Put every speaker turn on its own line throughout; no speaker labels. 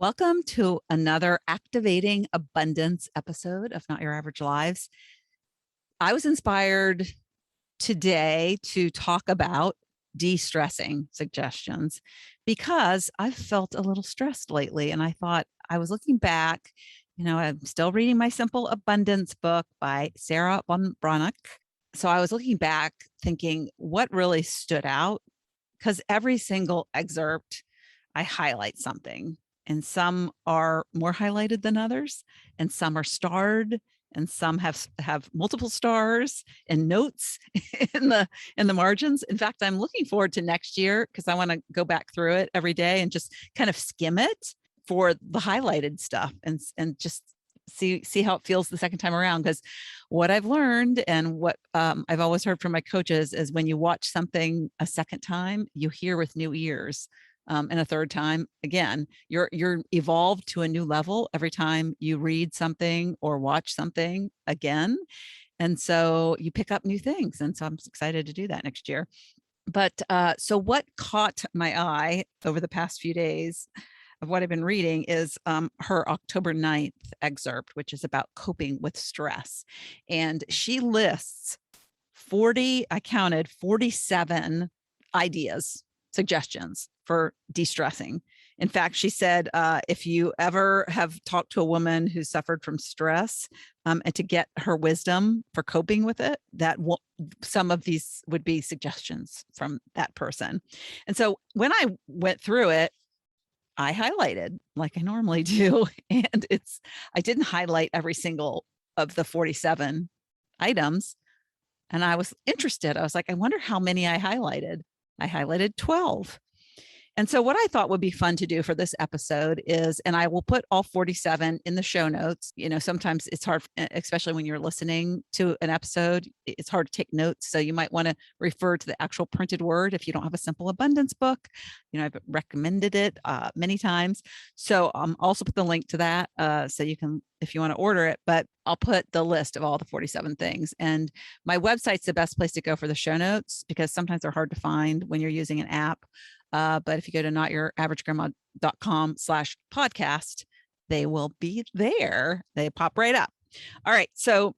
Welcome to another Activating Abundance episode of Not Your Average Lives. I was inspired today to talk about de-stressing suggestions because I've felt a little stressed lately. And I thought I was looking back, I'm still reading my Simple Abundance book by Sarah von Brunach. So I was looking back thinking what really stood out, because every single excerpt, I highlight something. And some are more highlighted than others, and some are starred, and some have multiple stars and notes in the margins. In fact, I'm looking forward to next year because I want to go back through it every day and just kind of skim it for the highlighted stuff and just see how it feels the second time around. Because what I've learned and what I've always heard from my coaches is when you watch something a second time, you hear with new ears. And a third time, again, you're evolved to a new level every time you read something or watch something again. And so you pick up new things. And so I'm excited to do that next year. But so what caught my eye over the past few days of what I've been reading is her October 9th excerpt, which is about coping with stress. And she lists 47 ideas, suggestions for de-stressing. In fact, she said, if you ever have talked to a woman who suffered from stress and to get her wisdom for coping with it, some of these would be suggestions from that person. And so when I went through it, I highlighted like I normally do. And I didn't highlight every single of the 47 items. And I was interested. I was like, I wonder how many I highlighted. I highlighted 12. And so what I thought would be fun to do for this episode is, and I will put all 47 in the show notes. Sometimes it's hard, especially when you're listening to an episode, it's hard to take notes. So you might want to refer to the actual printed word if you don't have a Simple Abundance book. I've recommended it many times. So I'll also put the link to that so you can, if you want to order it, but I'll put the list of all the 47 things. And my website's the best place to go for the show notes because sometimes they're hard to find when you're using an app. But if you go to notyouraverage.com/podcast, they will be there. They pop right up. All right. So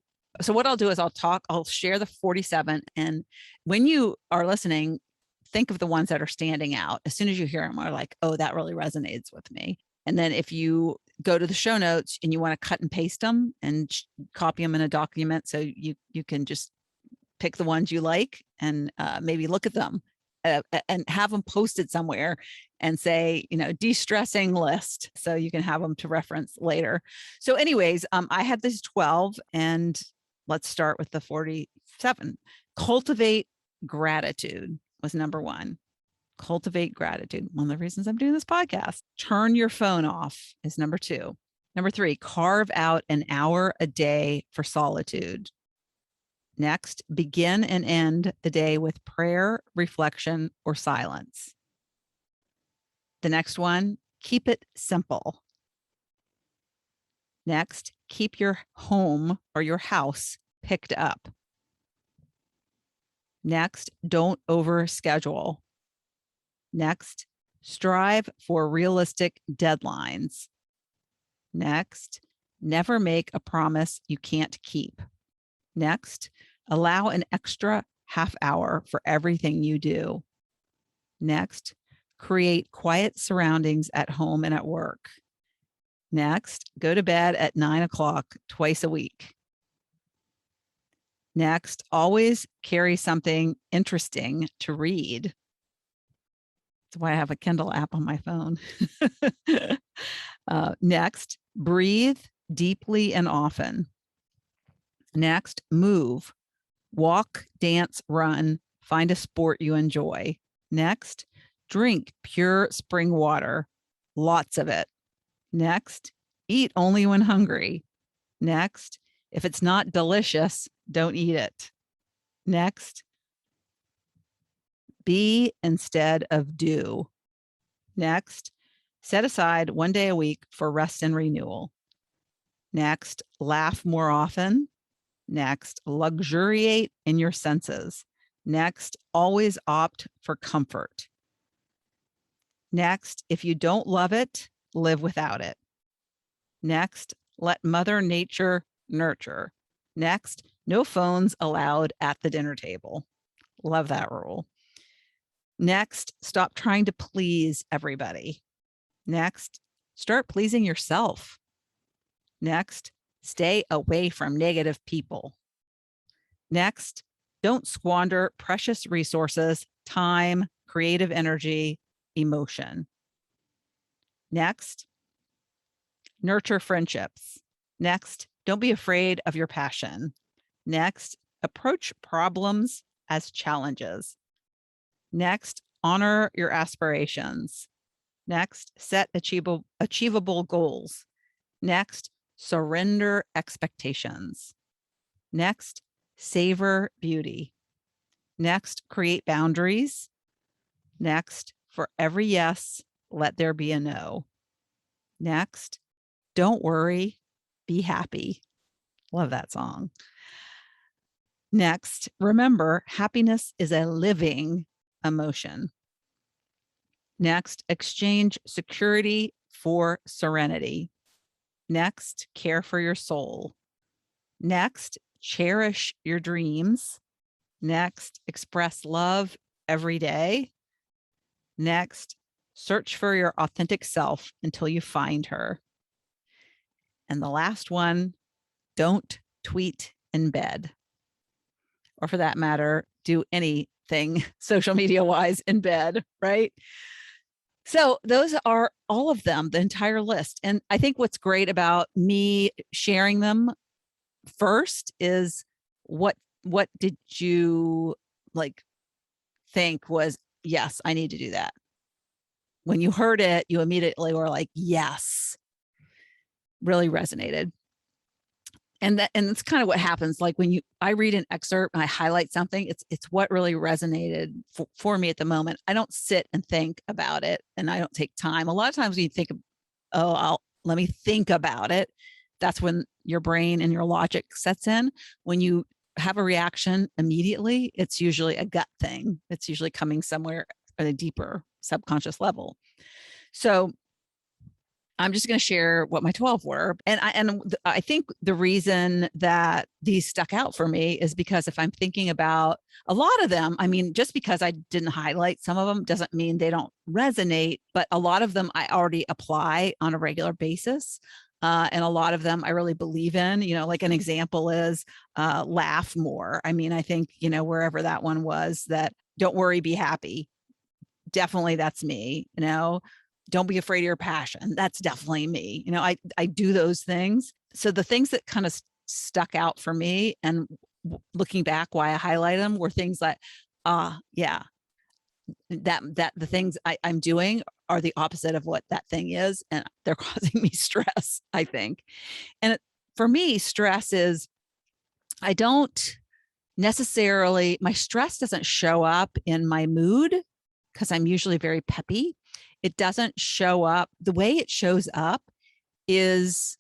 what I'll do is I'll share the 47. And when you are listening, think of the ones that are standing out. As soon as you hear them, are like, oh, that really resonates with me. And then if you go to the show notes and you want to cut and paste them and copy them in a document, so you can just pick the ones you like and maybe look at them and have them posted somewhere and say, de-stressing list. So you can have them to reference later. So anyways, I had these 12 and let's start with the 47. Cultivate gratitude was number one. Cultivate gratitude. One of the reasons I'm doing this podcast. Turn your phone off is number two. Number three, carve out an hour a day for solitude. Next, begin and end the day with prayer, reflection, or silence. The next one, keep it simple. Next, keep your home or your house picked up. Next, don't overschedule. Next, strive for realistic deadlines. Next, never make a promise you can't keep. Next, allow an extra half hour for everything you do. Next, create quiet surroundings at home and at work. Next, go to bed at 9 o'clock twice a week. Next, always carry something interesting to read. That's why I have a Kindle app on my phone. Next, breathe deeply and often. Next, move, walk, dance, run, find a sport you enjoy. Next, drink pure spring water, lots of it. Next, eat only when hungry. Next, if it's not delicious, don't eat it. Next, be instead of do. Next, set aside 1 day a week for rest and renewal. Next, laugh more often. Next, luxuriate in your senses. Next, always opt for comfort. Next, if you don't love it, live without it. Next, let Mother Nature nurture. Next, no phones allowed at the dinner table. Love that rule. Next, stop trying to please everybody. Next, start pleasing yourself. Next, stay away from negative people. Next, don't squander precious resources, time, creative energy, emotion. Next, nurture friendships. Next, don't be afraid of your passion. Next, approach problems as challenges. Next, honor your aspirations. Next, set achievable goals. Next, surrender expectations. Next, savor beauty. Next, create boundaries. Next, for every yes, let there be a no. Next, don't worry, be happy. Love that song. Next, remember, happiness is a living emotion. Next, exchange security for serenity. Next, care for your soul. Next, cherish your dreams. Next, express love every day. Next, search for your authentic self until you find her. And the last one, don't tweet in bed. Or for that matter, do anything social media wise in bed, right? So those are all of them, the entire list. And I think what's great about me sharing them first is what did you like think was, yes, I need to do that. When you heard it, you immediately were like, yes, really resonated. And that's kind of what happens. Like when I read an excerpt and I highlight something, it's what really resonated for me at the moment. I don't sit and think about it, and I don't take time. A lot of times when you think, let me think about it. That's when your brain and your logic sets in. When you have a reaction immediately, it's usually a gut thing. It's usually coming somewhere at a deeper subconscious level. So I'm just going to share what my 12 were. And I think the reason that these stuck out for me is because if I'm thinking about a lot of them, I mean, just because I didn't highlight some of them doesn't mean they don't resonate, but a lot of them I already apply on a regular basis. And a lot of them I really believe in, like an example is laugh more. I mean, I think, wherever that one was, that don't worry, be happy. Definitely that's me, don't be afraid of your passion. That's definitely me. I do those things. So the things that kind of stuck out for me and looking back, why I highlight them were things like, yeah, that the things I'm doing are the opposite of what that thing is. And they're causing me stress, I think. And for me, stress is, I don't necessarily, my stress doesn't show up in my mood because I'm usually very peppy. It doesn't show up. The way it shows up is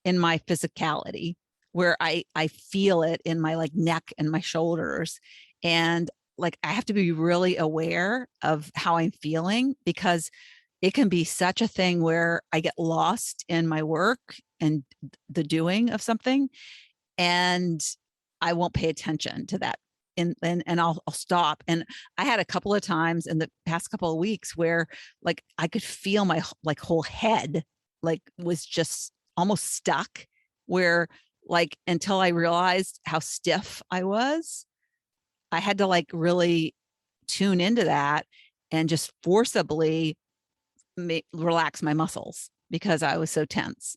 in my physicality, where I feel it in my neck and my shoulders. And I have to be really aware of how I'm feeling, because it can be such a thing where I get lost in my work and the doing of something, and I won't pay attention to that. And I'll stop. And I had a couple of times in the past couple of weeks where I could feel my whole head was just almost stuck, where until I realized how stiff I was, I had to really tune into that and just forcibly relax my muscles because I was so tense.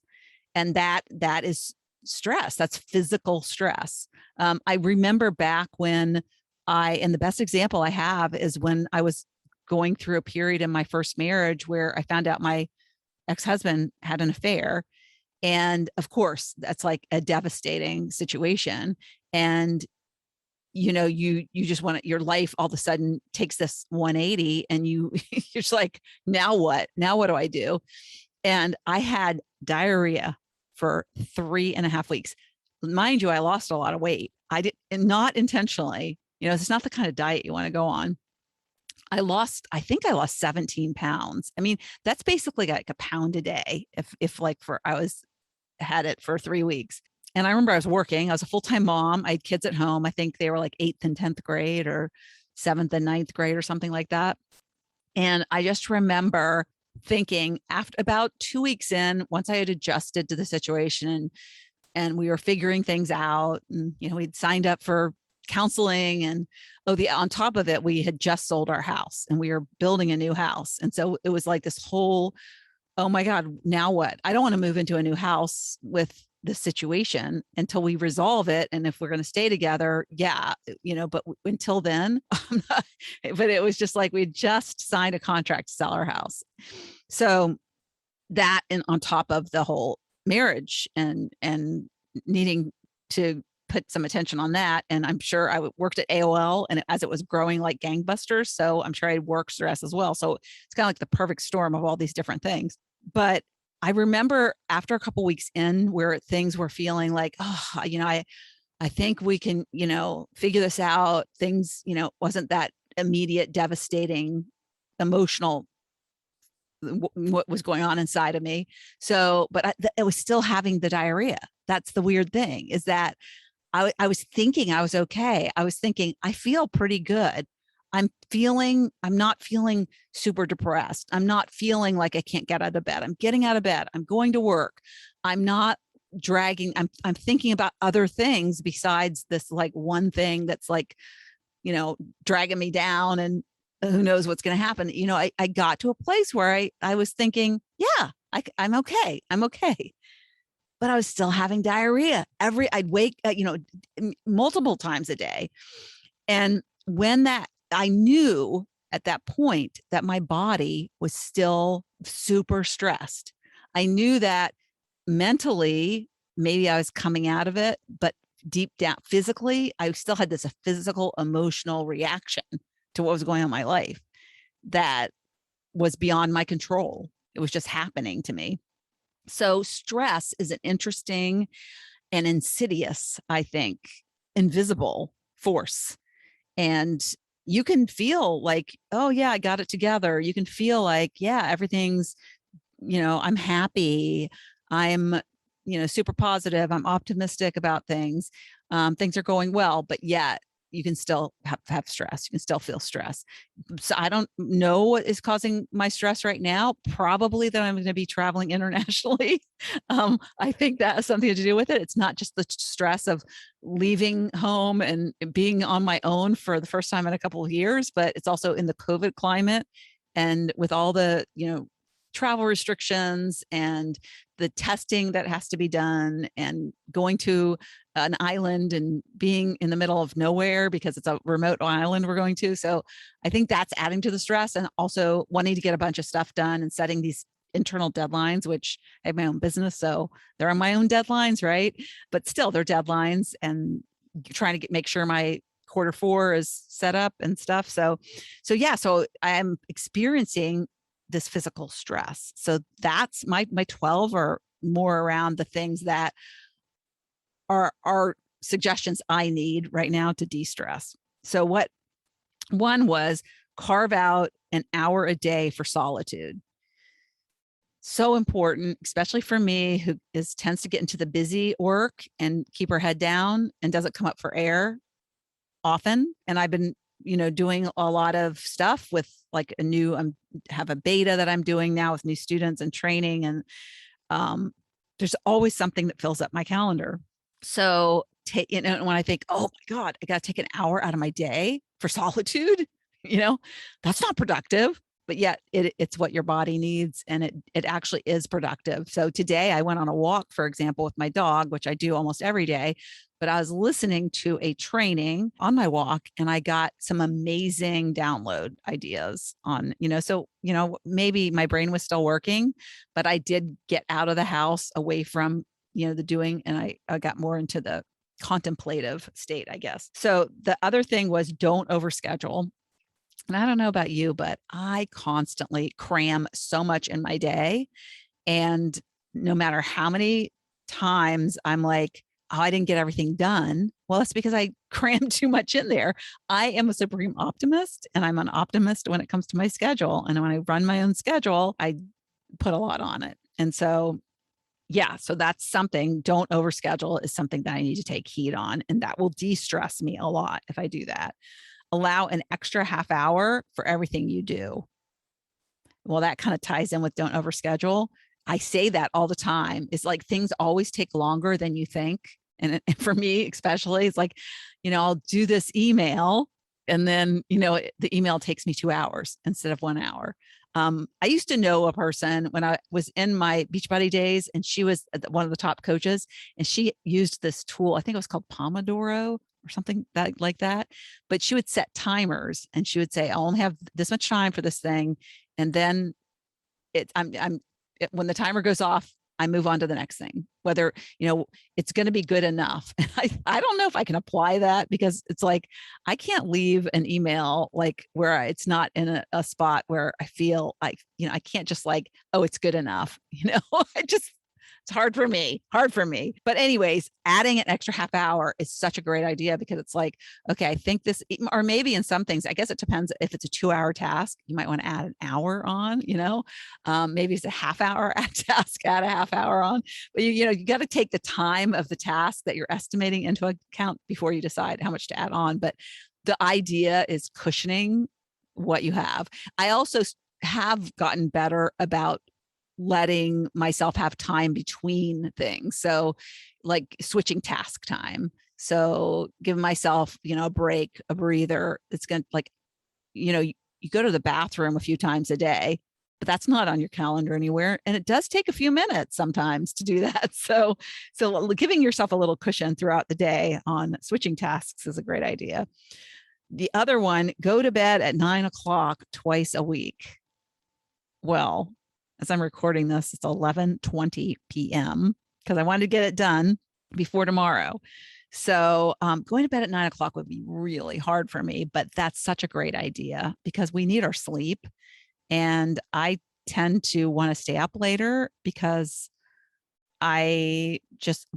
And that is stress. That's physical stress. I remember back when and the best example I have is when I was going through a period in my first marriage where I found out my ex-husband had an affair. And of course, that's a devastating situation. And, you just your life all of a sudden takes this 180, and you're just now what? Now what do I do? And I had diarrhea for 3.5 weeks. Mind you, I lost a lot of weight. I did, and not intentionally. It's not the kind of diet you want to go on. I think I lost 17 pounds. I mean, that's basically like a pound a day. If like had it for 3 weeks. And I remember I was working, I was a full-time mom. I had kids at home. I think they were like 8th and 10th grade or 7th and 9th grade or something like that. And I just remember thinking after about 2 weeks in, once I had adjusted to the situation and we were figuring things out, and we'd signed up for counseling, and on top of it, we had just sold our house and we were building a new house. And so it was like this whole, oh my God, now what? I don't want to move into a new house with this situation until we resolve it. And if we're going to stay together, yeah, but until then, but it was just like we just signed a contract to sell our house. So that, and on top of the whole marriage and needing to put some attention on that. And I'm sure I worked at AOL, and as it was growing like gangbusters. So I'm sure I had work stress as well. So it's kind of like the perfect storm of all these different things. But I remember after a couple weeks in where things were feeling like, I think we can, figure this out. Things, wasn't that immediate, devastating, emotional what was going on inside of me. So, but I was still having the diarrhea. That's the weird thing, is that I was thinking I was okay. I was thinking I feel pretty good. I'm not feeling super depressed. I'm not feeling like I can't get out of bed. I'm getting out of bed. I'm going to work. I'm not dragging. I'm thinking about other things besides this like one thing that's like, dragging me down, and who knows what's going to happen. I got to a place where I was thinking, yeah, I'm okay. I'm okay. But I was still having diarrhea. I'd wake, multiple times a day. And when I knew at that point that my body was still super stressed. I knew that mentally, maybe I was coming out of it, but deep down physically, I still had this physical, emotional reaction to what was going on in my life that was beyond my control. It was just happening to me. So stress is an interesting and insidious, I think, invisible force. And you can feel like, oh yeah, I got it together. You can feel like, yeah, everything's, I'm happy. I'm, super positive. I'm optimistic about things. Things are going well, but yet you can still have stress. You can still feel stress. So I don't know what is causing my stress right now. Probably that I'm going to be traveling internationally. I think that has something to do with it. It's not just the stress of leaving home and being on my own for the first time in a couple of years, but it's also in the COVID climate and with all the, travel restrictions and the testing that has to be done, and going to an island and being in the middle of nowhere because it's a remote island we're going to. So I think that's adding to the stress, and also wanting to get a bunch of stuff done and setting these internal deadlines, which I have my own business. So they're on my own deadlines, right? But still they're deadlines, and trying to make sure my Q4 is set up and stuff. So yeah, so I am experiencing this physical stress. So that's my 12 are more around the things that are suggestions I need right now to de-stress. So what one was, carve out an hour a day for solitude. So important, especially for me, who tends to get into the busy work and keep her head down and doesn't come up for air often. And I've been, doing a lot of stuff with like have a beta that I'm doing now with new students and training. And there's always something that fills up my calendar. So when I think, oh my God, I got to take an hour out of my day for solitude, that's not productive, but yet it's what your body needs. And it actually is productive. So today I went on a walk, for example, with my dog, which I do almost every day, but I was listening to a training on my walk, and I got some amazing download ideas on, maybe my brain was still working, but I did get out of the house away from, the doing, and I got more into the contemplative state, I guess. So the other thing was, don't overschedule. And I don't know about you, but I constantly cram so much in my day. And no matter how many times I'm like, oh, I didn't get everything done. Well, that's because I crammed too much in there. I am a supreme optimist, and I'm an optimist when it comes to my schedule. And when I run my own schedule, I put a lot on it. And so, yeah, so that's something. Don't overschedule is something that I need to take heed on. And that will de-stress me a lot if I do that. Allow an extra half hour for everything you do. Well, that kind of ties in with don't overschedule. I say that all the time. It's like things always take longer than you think. And for me, especially, it's like, I'll do this email and then, the email takes me 2 hours instead of 1 hour. I used to know a person when I was in my Beachbody days, and she was one of the top coaches, and she used this tool. I think it was called Pomodoro or something like that. But she would set timers, and she would say, "I'll only have this much time for this thing," and then when the timer goes off, I move on to the next thing, whether, it's going to be good enough. I don't know if I can apply that, because it's like, I can't leave an email like where it's not in a spot where I feel like, I can't just like, oh, it's good enough. It's hard for me. But anyways, adding an extra half hour is such a great idea, because it's like, okay, I think this, or maybe in some things, I guess it depends. If it's a 2 hour task, you might want to add an hour on, maybe it's a half hour task, add a half hour on, but you got to take the time of the task that you're estimating into account before you decide how much to add on. But the idea is cushioning what you have. I also have gotten better about letting myself have time between things. So like switching task time. So give myself, a break, a breather. It's going to like, you go to the bathroom a few times a day, but that's not on your calendar anywhere. And it does take a few minutes sometimes to do that. So giving yourself a little cushion throughout the day on switching tasks is a great idea. The other one, go to bed at 9 o'clock twice a week. Well, as I'm recording this, it's 11:20 p.m. because I wanted to get it done before tomorrow. So going to bed at 9 o'clock would be really hard for me, but that's such a great idea because we need our sleep. And I tend to want to stay up later because well,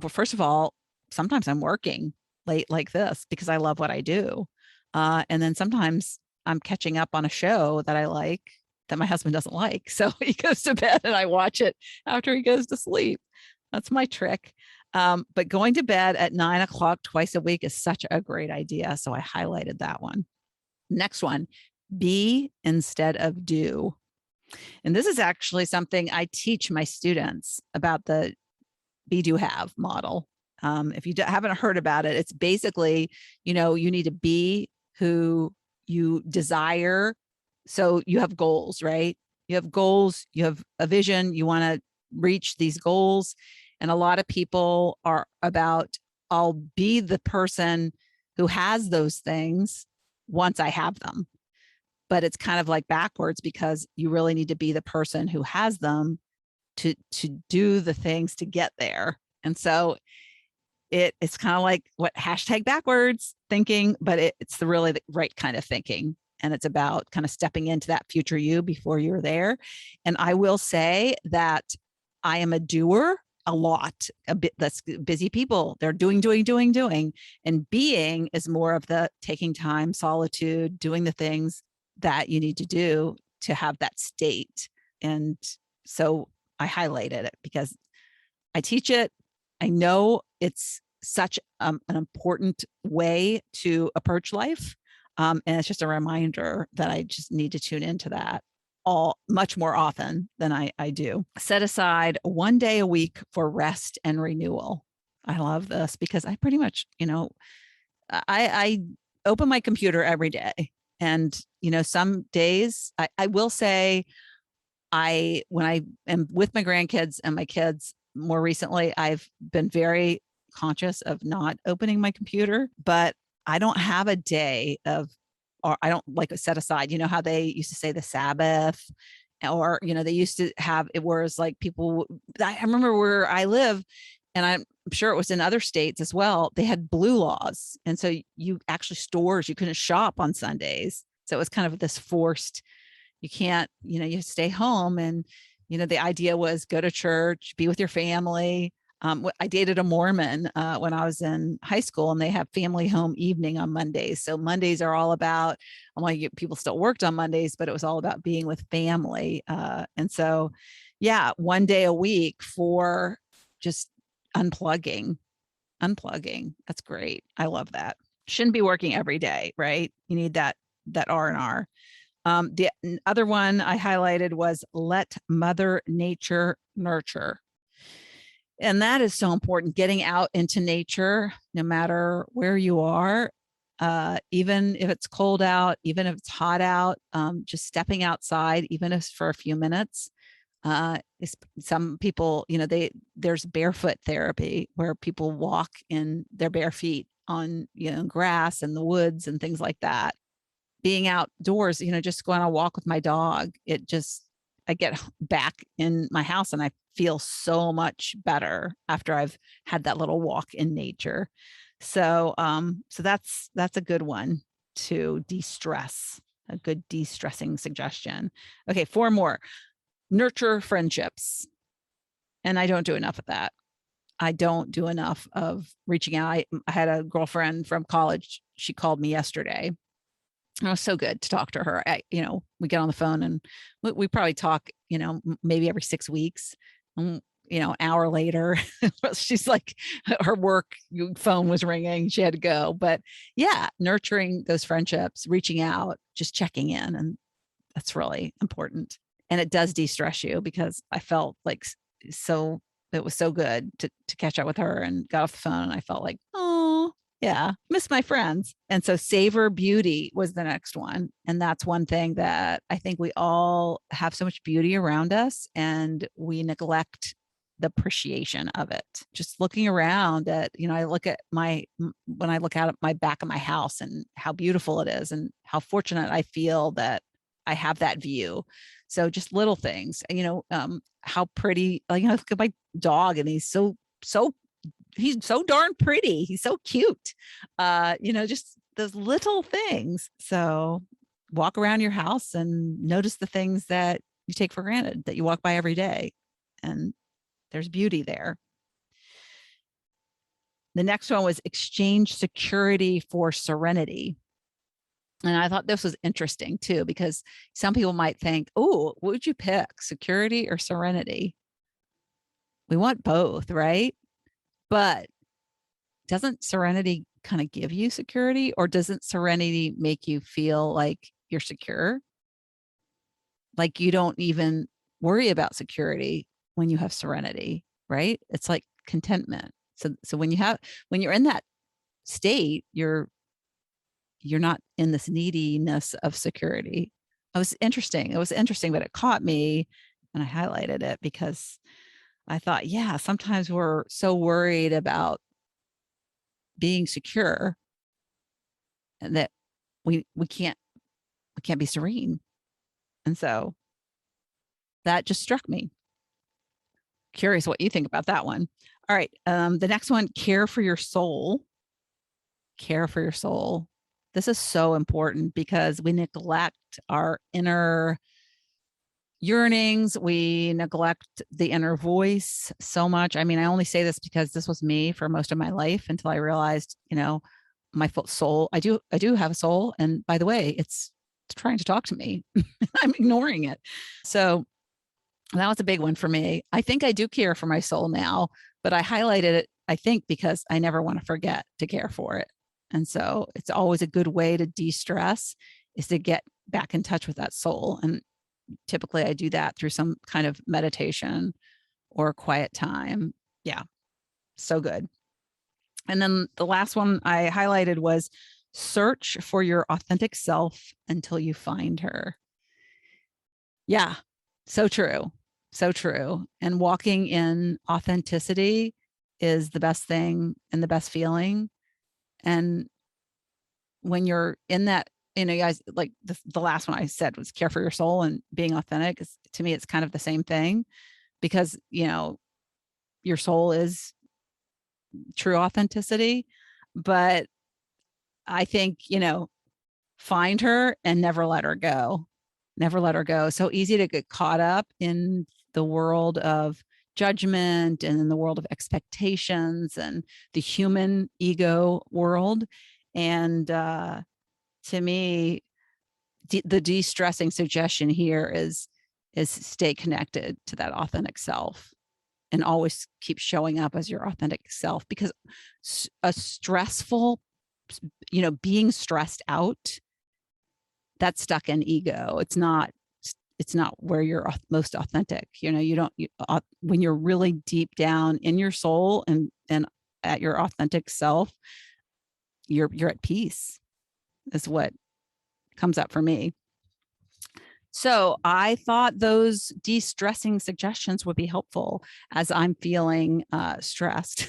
first of all, sometimes I'm working late like this because I love what I do. And then sometimes I'm catching up on a show that I like that my husband doesn't like. So he goes to bed and I watch it after he goes to sleep. That's my trick. But going to bed at 9 o'clock twice a week is such a great idea. So I highlighted that one. Next one, be instead of do. And this is actually something I teach my students about, the be, do, have model. If you haven't heard about it, it's basically, you need to be who you desire. So you have goals, right? You have goals, you have a vision, you want to reach these goals. And a lot of people are about, I'll be the person who has those things once I have them. But it's kind of like backwards, because you really need to be the person who has them to do the things to get there. And so it's kind of like what hashtag backwards thinking, but it's the really the right kind of thinking. And it's about kind of stepping into that future you before you're there. And I will say that I am a doer a lot, a bit. That's busy people. They're doing. And being is more of the taking time, solitude, doing the things that you need to do to have that state. And so I highlighted it because I teach it. I know it's such an important way to approach life. And it's just a reminder that I just need to tune into that much more often than I do. Set aside one day a week for rest and renewal. I love this because I pretty much, I open my computer every day. And, some days I will say when I am with my grandkids and my kids, more recently, I've been very conscious of not opening my computer, but I don't have a day or I don't like set aside, how they used to say the Sabbath, or, they used to have it, whereas like I remember where I live, and I'm sure it was in other states as well, they had blue laws. And so stores, you couldn't shop on Sundays. So it was kind of this forced, you can't, you stay home. And, the idea was go to church, be with your family. I dated a Mormon when I was in high school, and they have family home evening on Mondays. So Mondays are all about, I'm like, people still worked on Mondays, but it was all about being with family. And so, yeah, one day a week for just unplugging, unplugging. That's great. I love that. Shouldn't be working every day, right? You need that R&R. The other one I highlighted was let Mother Nature nurture. And that is so important, getting out into nature, no matter where you are, even if it's cold out, even if it's hot out, just stepping outside, even if it's for a few minutes. Some people, there's barefoot therapy where people walk in their bare feet on, grass and the woods and things like that. Being outdoors, just going on a walk with my dog, I get back in my house and I feel so much better after I've had that little walk in nature. So, so that's a good one to de-stress, a good de-stressing suggestion. Okay, 4 more. Nurture friendships. And I don't do enough of that. I don't do enough of reaching out. I had a girlfriend from college. She called me yesterday. It was so good to talk to her. We get on the phone and we probably talk, maybe every 6 weeks. An hour later, she's like, her work phone was ringing. She had to go. But yeah, nurturing those friendships, reaching out, just checking in. And that's really important. And it does de-stress you, because I felt like it was so good to catch up with her, and got off the phone and I felt like, oh, yeah, miss my friends. And so savor beauty was the next one. And that's one thing that I think we all have so much beauty around us, and we neglect the appreciation of it. Just looking around at, I look at when I look out at my back of my house and how beautiful it is, and how fortunate I feel that I have that view. So just little things, how pretty, look at my dog, and he's so darn pretty. He's so cute. Just those little things. So walk around your house and notice the things that you take for granted, that you walk by every day, and there's beauty there. The next one was exchange security for serenity. And I thought this was interesting too, because some people might think, oh, what would you pick, security or serenity? We want both, right? But doesn't serenity kind of give you security, or doesn't serenity make you feel like you're secure? Like you don't even worry about security when you have serenity, right? It's like contentment. So when you're in that state, you're not in this neediness of security. It was interesting, but it caught me, and I highlighted it because I thought, yeah, sometimes we're so worried about being secure that we can't be serene. And so that just struck me. Curious what you think about that one. All right. The next one, care for your soul. Care for your soul. This is so important because we neglect our inner yearnings. We neglect the inner voice so much. I mean, I only say this because this was me for most of my life, until I realized, my soul, I do have a soul. And by the way, it's trying to talk to me. I'm ignoring it. So that was a big one for me. I think I do care for my soul now, but I highlighted it, I think, because I never want to forget to care for it. And so it's always a good way to de-stress, is to get back in touch with that soul. And typically I do that through some kind of meditation or quiet time. Yeah. So good. And then the last one I highlighted was search for your authentic self until you find her. Yeah. So true. So true. And walking in authenticity is the best thing and the best feeling. And when you're in that, guys, like the last one I said was care for your soul, and being authentic is, to me, it's kind of the same thing, because, your soul is true authenticity. But I think, find her and never let her go. Never let her go. So easy to get caught up in the world of judgment and in the world of expectations and the human ego world. And to me, the de-stressing suggestion here is stay connected to that authentic self and always keep showing up as your authentic self, because a stressful, being stressed out, that's stuck in ego. It's not where you're most authentic. When you're really deep down in your soul and at your authentic self, you're at peace, is what comes up for me. So I thought those de-stressing suggestions would be helpful as I'm feeling stressed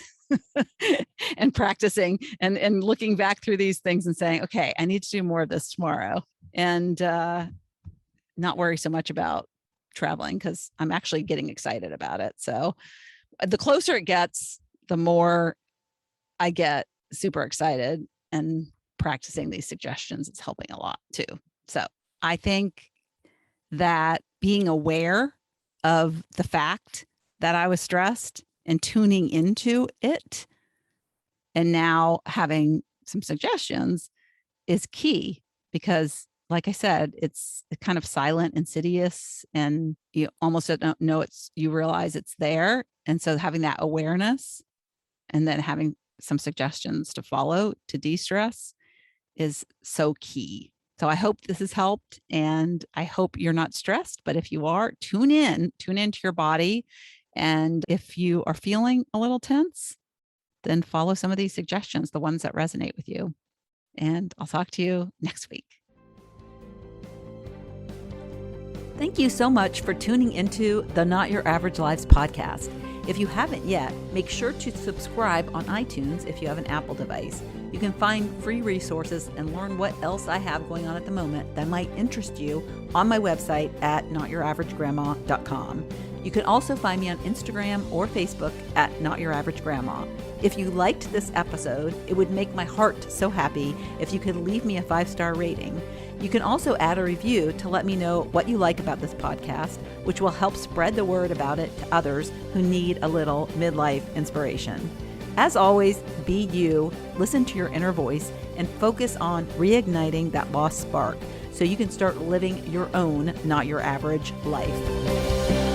and practicing and looking back through these things and saying, okay, I need to do more of this tomorrow, and not worry so much about traveling, because I'm actually getting excited about it. So the closer it gets, the more I get super excited, and practicing these suggestions is helping a lot too. So I think that being aware of the fact that I was stressed and tuning into it, and now having some suggestions, is key, because like I said, it's kind of silent, insidious, and you almost don't know you realize it's there. And so having that awareness and then having some suggestions to follow to de-stress is so key. So I hope this has helped, and I hope you're not stressed, but if you are, tune into your body. And if you are feeling a little tense, then follow some of these suggestions, the ones that resonate with you. And I'll talk to you next week. Thank you so much for tuning into the Not Your Average Lives podcast. If you haven't yet, make sure to subscribe on iTunes if you have an Apple device. You can find free resources and learn what else I have going on at the moment that might interest you on my website at notyouraveragegrandma.com. You can also find me on Instagram or Facebook at Not Your Average Grandma. If you liked this episode, it would make my heart so happy if you could leave me a 5-star rating. You can also add a review to let me know what you like about this podcast, which will help spread the word about it to others who need a little midlife inspiration. As always, be you, listen to your inner voice, and focus on reigniting that lost spark so you can start living your own Not Your Average life.